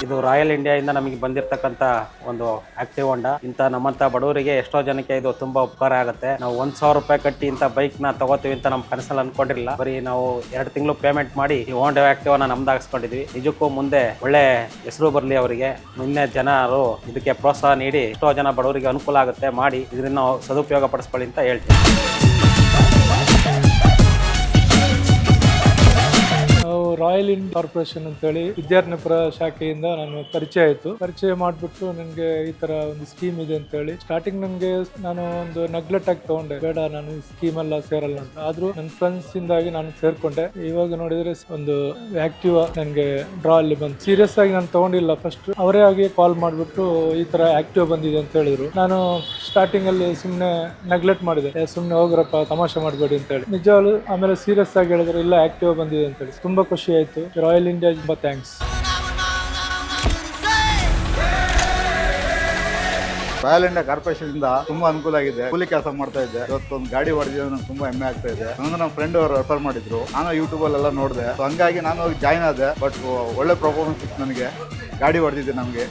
ಇದು royal India ಇಂದ ನಮಗೆ ಬಂದಿರತಕ್ಕಂತ ಒಂದು ಆಕ್ಟಿವ್ ಹೋಂಡಾ. ಇಂತ ನಮ್ಮಂತ ಬಡವರಿಗೆ ಎಷ್ಟೋ ಜನಕ್ಕೆ ಇದು ತುಂಬಾ ಉಪಕಾರ ಆಗುತ್ತೆ. ನಾವು 1,000 ರೂಪಾಯಿ ಕಟ್ಟಿ ಇಂತ ಬೈಕ್ ನ ತಗೋತೀವಿ ಅಂತ ನಮ್ ಕನಸಲ್ಲಿ ಅನ್ಕೊಂಡಿರಲಿಲ್ಲ. ಬರೀ ನಾವು 2 ತಿಂಗಳು ಪೇಮೆಂಟ್ ಮಾಡಿ ಈ ಹೋಂಡಾ ಆಕ್ಟಿವ್ ನ ನಮ್ದಾಗಿಸ್ಕೊಂಡಿದ್ವಿ. ನಿಜಕ್ಕೂ ಮುಂದೆ ಒಳ್ಳೆ ಹೆಸರು ಬರ್ಲಿ ಅವರಿಗೆ. ಮುಂದೆ ಜನರು ಇದಕ್ಕೆ ಪ್ರೋತ್ಸಾಹ ನೀಡಿ ಎಷ್ಟೋ ಜನ ಬಡವರಿಗೆ ಅನುಕೂಲ ಆಗುತ್ತೆ ಮಾಡಿ ಇದನ್ನ ನಾವು ಸದುಪಯೋಗ ಪಡಿಸ್ಕೊಳ್ಳಿ ಅಂತ ಹೇಳ್ತೀವಿ. ರಾಯಲ್ ಇಂಡಿಯಾ ಕಾರ್ಪೊರೇಷನ್ ಅಂತೇಳಿ ವಿದ್ಯಾರ್ಥಿಪರ ಶಾಖೆಯಿಂದ ನಾನು ಪರಿಚಯ ಮಾಡಿಬಿಟ್ಟು ನನಗೆ ಈ ತರ ಒಂದು ಸ್ಕೀಮ್ ಇದೆ ಅಂತ ಹೇಳಿ ಸ್ಟಾರ್ಟಿಂಗ್ ನಾನು ಒಂದು ನೆಗ್ಲೆಕ್ಟ್ ಆಗಿ ತಗೊಂಡೆ, ಬೇಡ ನಾನು ಈ ಸ್ಕೀಮ್ ಎಲ್ಲ ಸೇರಲ್ಲ ಅಂತ. ಆದ್ರೂ ನನ್ನ ಫ್ರೆಂಡ್ಸ್ ಇಂದಾಗಿ ನಾನು ಸೇರ್ಕೊಂಡೆ. ಇವಾಗ ನೋಡಿದ್ರೆ ಒಂದು ಆಕ್ಟಿವ್ ನನಗೆ ಡ್ರಾ ಅಲ್ಲಿ ಬಂತು. ಸೀರಿಯಸ್ ಆಗಿ ನಾನು ತಗೊಂಡಿಲ್ಲ. ಫಸ್ಟ್ ಅವರೇ ಆಗಿ ಕಾಲ್ ಮಾಡಿಬಿಟ್ಟು ಈ ತರ ಆಕ್ಟಿವ್ ಬಂದಿದೆ ಅಂತ ಹೇಳಿದ್ರು. ನಾನು ಸ್ಟಾರ್ಟಿಂಗ್ ಅಲ್ಲಿ ಸುಮ್ಮನೆ ನೆಗ್ಲೆಕ್ಟ್ ಮಾಡಿದೆ, ಸುಮ್ಮನೆ ಹೋಗ್ರಪ್ಪ ತಮಾಷೆ ಮಾಡಬೇಡಿ ಅಂತ ಹೇಳಿ. ನಿಜವಾಗ್ಲು ಆಮೇಲೆ ಸೀರಿಯಸ್ ಆಗಿ ಹೇಳಿದ್ರು ಇಲ್ಲ ಆಕ್ಟಿವ್ ಬಂದಿದೆ ಅಂತ ಹೇಳಿ. ತುಂಬಾ ಖುಷಿ ಆಯ್ತು. ರಾಯಲ್ ಇಂಡಿಯಾ ತುಂಬಾ ಥ್ಯಾಂಕ್ಸ್. ರಾಯಲ್ ಇಂಡಿಯಾ ಕಾರ್ಪೊರೇಷನ್ ಇಂದ ತುಂಬಾ ಅನುಕೂಲ ಆಗಿದೆ. ಕೂಲಿ ಕೆಲಸ ಮಾಡ್ತಾ ಇದ್ದೆ, ಇವತ್ತೊಂದು ಗಾಡಿ ಹೊಡೆದಿದ್ದು ನನಗೆ ತುಂಬಾ ಹೆಮ್ಮೆ ಆಗ್ತಾ ಇದೆ. ನಮ್ಮ ಫ್ರೆಂಡ್ ಅವರು ರೆಫರ್ ಮಾಡಿದ್ರು, ನಾನು ಯೂಟ್ಯೂಬ್ ಅಲ್ಲೆಲ್ಲ ನೋಡಿದೆ. ಹಂಗಾಗಿ ನಾನು ಜಾಯ್ನ್ ಆದೆ. ಬಟ್ ಒಳ್ಳೆ ಪರ್ಫಾರ್ಮೆನ್ಸ್ ಇತ್ತು, ನನಗೆ ಗಾಡಿ ಹೊಡೆದಿದ್ದೆ ನಮಗೆ.